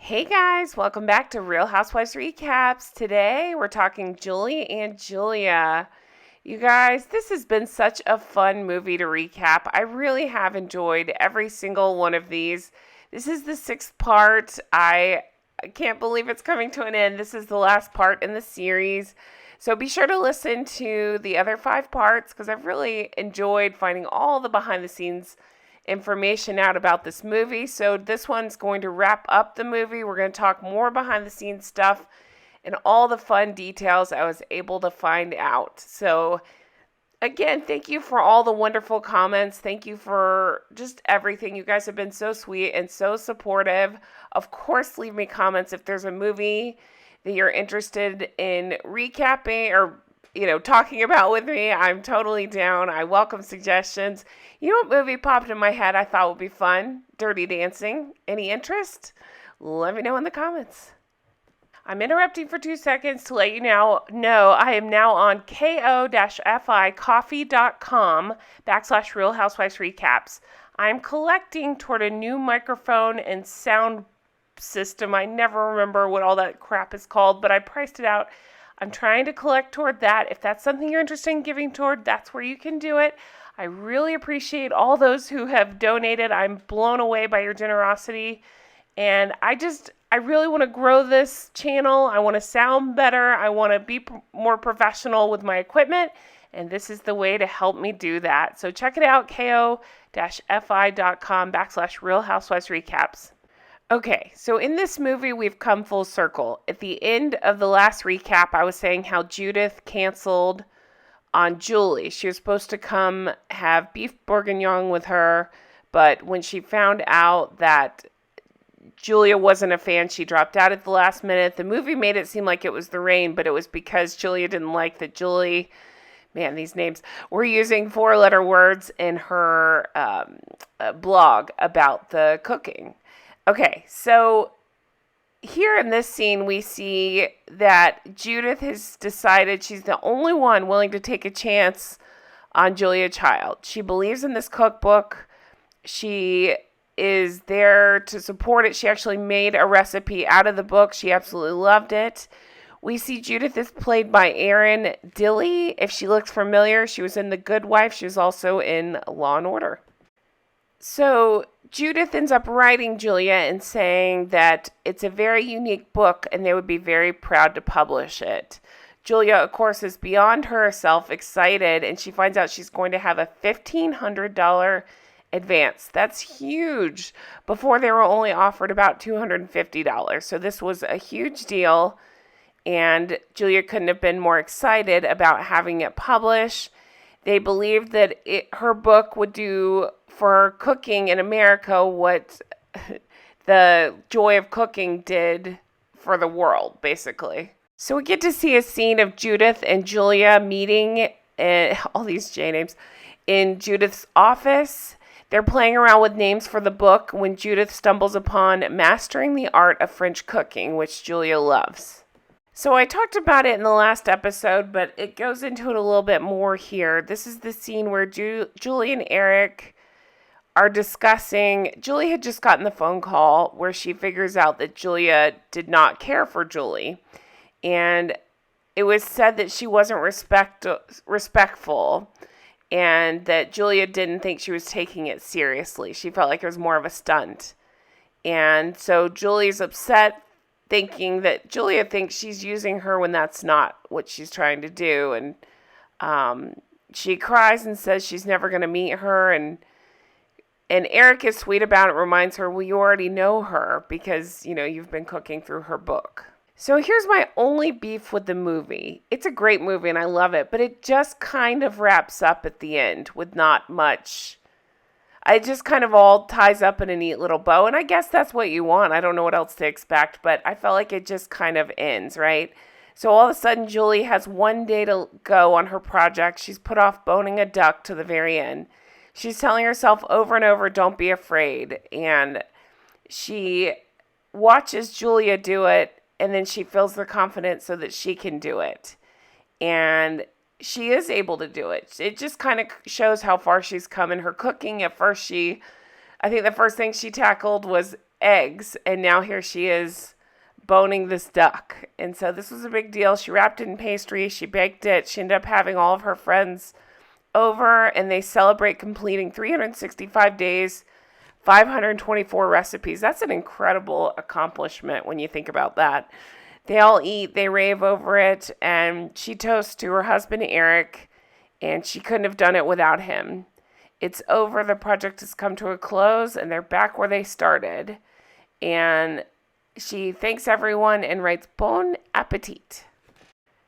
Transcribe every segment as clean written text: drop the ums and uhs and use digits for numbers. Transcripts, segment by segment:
Hey guys, welcome back to Real Housewives Recaps. Today we're talking Julie and Julia. You guys, this has been such a fun movie to recap. I really have enjoyed every single one of these. This is the sixth part. I can't believe it's coming to an end. This is the last part in the series. So be sure to listen to the other 5 parts because I've really enjoyed finding all the behind the scenes information out about this movie. So this one's going to wrap up the movie. We're going to talk more behind the scenes stuff and all the fun details I was able to find out. So again, thank you for all the wonderful comments. Thank you for just everything. You guys have been so sweet and so supportive. Of course, leave me comments if there's a movie that you're interested in recapping or talking about with me. I'm totally down. I welcome suggestions. You know what movie popped in my head I thought would be fun? Dirty Dancing. Any interest? Let me know in the comments. I'm interrupting for 2 seconds to let you know I am now on ko-fi-coffee.com/Real Housewives Recaps. I'm collecting toward a new microphone and sound system. I never remember what all that crap is called, but I priced it out. I'm trying to collect toward that. If that's something you're interested in giving toward, that's where you can do it. I really appreciate all those who have donated. I'm blown away by your generosity. And I really want to grow this channel. I want to sound better. I want to be more professional with my equipment. And this is the way to help me do that. So check it out, ko-fi.com/Real Housewives Recaps. Okay, so in this movie, we've come full circle. At the end of the last recap, I was saying how Judith canceled on Julie. She was supposed to come have beef bourguignon with her, but when she found out that Julia wasn't a fan, she dropped out at the last minute. The movie made it seem like it was the rain, but it was because Julia didn't like that Julie, man, these names, were using 4-letter words in her blog about the cooking. Okay, so here in this scene, we see that Judith has decided she's the only one willing to take a chance on Julia Child. She believes in this cookbook. She is there to support it. She actually made a recipe out of the book. She absolutely loved it. We see Judith is played by Erin Dilly. If she looks familiar, she was in The Good Wife. She was also in Law and Order. So Judith ends up writing Julia and saying that it's a very unique book and they would be very proud to publish it. Julia, of course, is beyond herself excited, and she finds out she's going to have a $1,500 advance. That's huge. Before, they were only offered about $250. So this was a huge deal, and Julia couldn't have been more excited about having it published. They believed that her book would do for cooking in America what the Joy of Cooking did for the world, basically. So we get to see a scene of Judith and Julia meeting, all these J names, in Judith's office. They're playing around with names for the book when Judith stumbles upon Mastering the Art of French Cooking, which Julia loves. So I talked about it in the last episode, but it goes into it a little bit more here. This is the scene where Julie and Eric are discussing. Julie had just gotten the phone call where she figures out that Julia did not care for Julie. And it was said that she wasn't respectful and that Julia didn't think she was taking it seriously. She felt like it was more of a stunt. And so Julie's upset, thinking that Julia thinks she's using her when that's not what she's trying to do. And she cries and says she's never going to meet her. And Eric is sweet about it, reminds her, well, you already know her because, you've been cooking through her book. So here's my only beef with the movie. It's a great movie and I love it, but it just kind of wraps up at the end with not much. It just kind of all ties up in a neat little bow, and I guess that's what you want. I don't know what else to expect, but I felt like it just kind of ends, right? So all of a sudden, Julie has one day to go on her project. She's put off boning a duck to the very end. She's telling herself over and over, don't be afraid. And she watches Julia do it, and then she feels the confidence so that she can do it. And she is able to do it. It just kind of shows how far she's come in her cooking. At first, I think the first thing she tackled was eggs, and now here she is boning this duck. And so this was a big deal. She wrapped it in pastry, she baked it, she ended up having all of her friends over, and they celebrate completing 365 days, 524 recipes. That's an incredible accomplishment when you think about that. They all eat, they rave over it, and she toasts to her husband Eric, and she couldn't have done it without him. It's over, the project has come to a close, and they're back where they started. And she thanks everyone and writes bon appetit.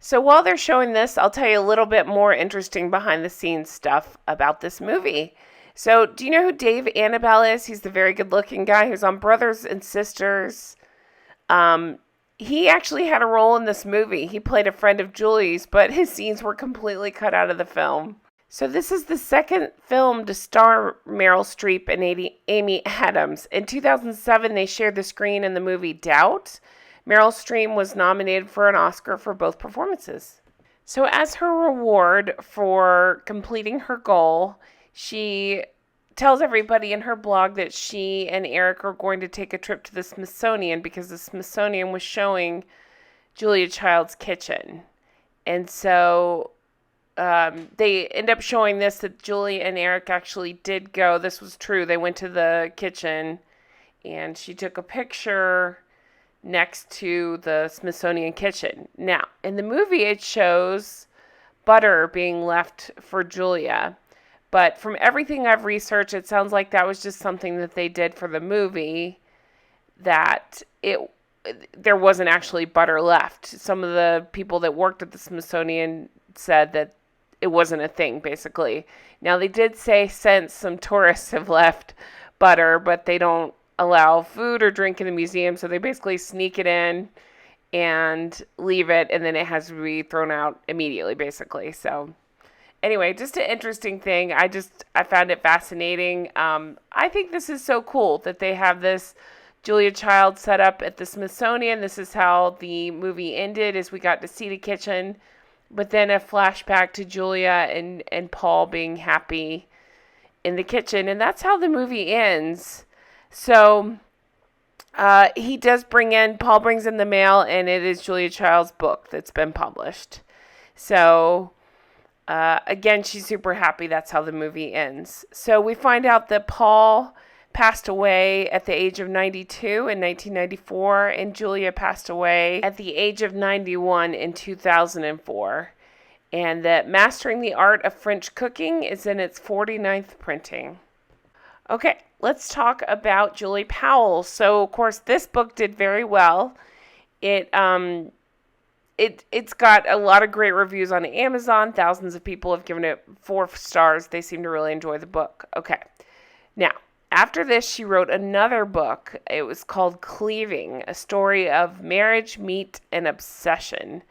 So while they're showing this, I'll tell you a little bit more interesting behind the scenes stuff about this movie. So do you know who Dave Annabelle is? He's the very good looking guy who's on Brothers and Sisters. He actually had a role in this movie. He played a friend of Julie's, but his scenes were completely cut out of the film. So this is the second film to star Meryl Streep and Amy Adams. In 2007, they shared the screen in the movie Doubt. Meryl Streep was nominated for an Oscar for both performances. So as her reward for completing her goal, she tells everybody in her blog that she and Eric are going to take a trip to the Smithsonian because the Smithsonian was showing Julia Child's kitchen. And so they end up showing this, that Julie and Eric actually did go. This was true. They went to the kitchen and she took a picture next to the Smithsonian kitchen. Now, in the movie, it shows butter being left for Julia. But from everything I've researched, it sounds like that was just something that they did for the movie, that there wasn't actually butter left. Some of the people that worked at the Smithsonian said that it wasn't a thing, basically. Now, they did say since some tourists have left butter, but they don't allow food or drink in the museum, so they basically sneak it in and leave it, and then it has to be thrown out immediately, basically. So anyway, just an interesting thing. I found it fascinating. I think this is so cool that they have this Julia Child set up at the Smithsonian. This is how the movie ended, is we got to see the kitchen, but then a flashback to Julia and Paul being happy in the kitchen. And that's how the movie ends. So Paul brings in the mail, and it is Julia Child's book that's been published. So again, she's super happy. That's how the movie ends. So we find out that Paul passed away at the age of 92 in 1994, and Julia passed away at the age of 91 in 2004, and that Mastering the Art of French Cooking is in its 49th printing. Okay, let's talk about Julie Powell. So, of course, this book did very well. It's got a lot of great reviews on Amazon. Thousands of people have given it 4 stars. They seem to really enjoy the book. Okay, now, after this, she wrote another book. It was called Cleaving, a story of marriage, meat, and obsession.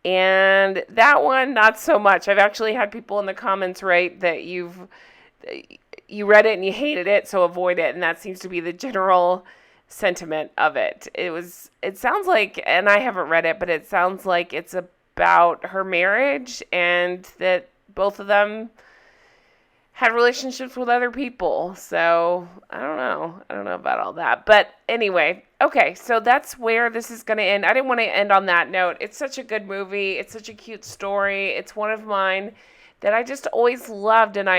And that one, not so much. I've actually had people in the comments write that you read it and you hated it, so avoid it. And that seems to be the general sentiment of it. It sounds like, and I haven't read it, but it sounds like it's about her marriage and that both of them had relationships with other people. So I don't know about all that, but anyway, okay, so that's where this is going to end. I didn't want to end on that note. It's such a good movie. It's such a cute story. It's one of mine that I just always loved, and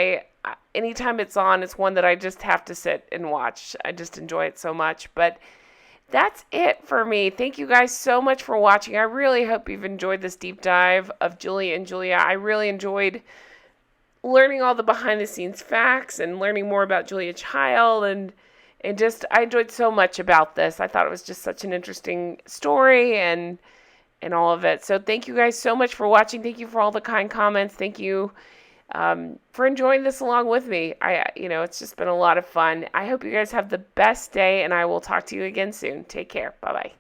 anytime it's on, it's one that I just have to sit and watch. I just enjoy it so much. But that's it for me. Thank you guys so much for watching. I really hope you've enjoyed this deep dive of Julie and Julia. I really enjoyed learning all the behind the scenes facts and learning more about Julia Child, and I enjoyed so much about this. I thought it was just such an interesting story and all of it. So thank you guys so much for watching. Thank you for all the kind comments. Thank you for enjoying this along with me. It's just been a lot of fun. I hope you guys have the best day, and I will talk to you again soon. Take care. Bye-bye.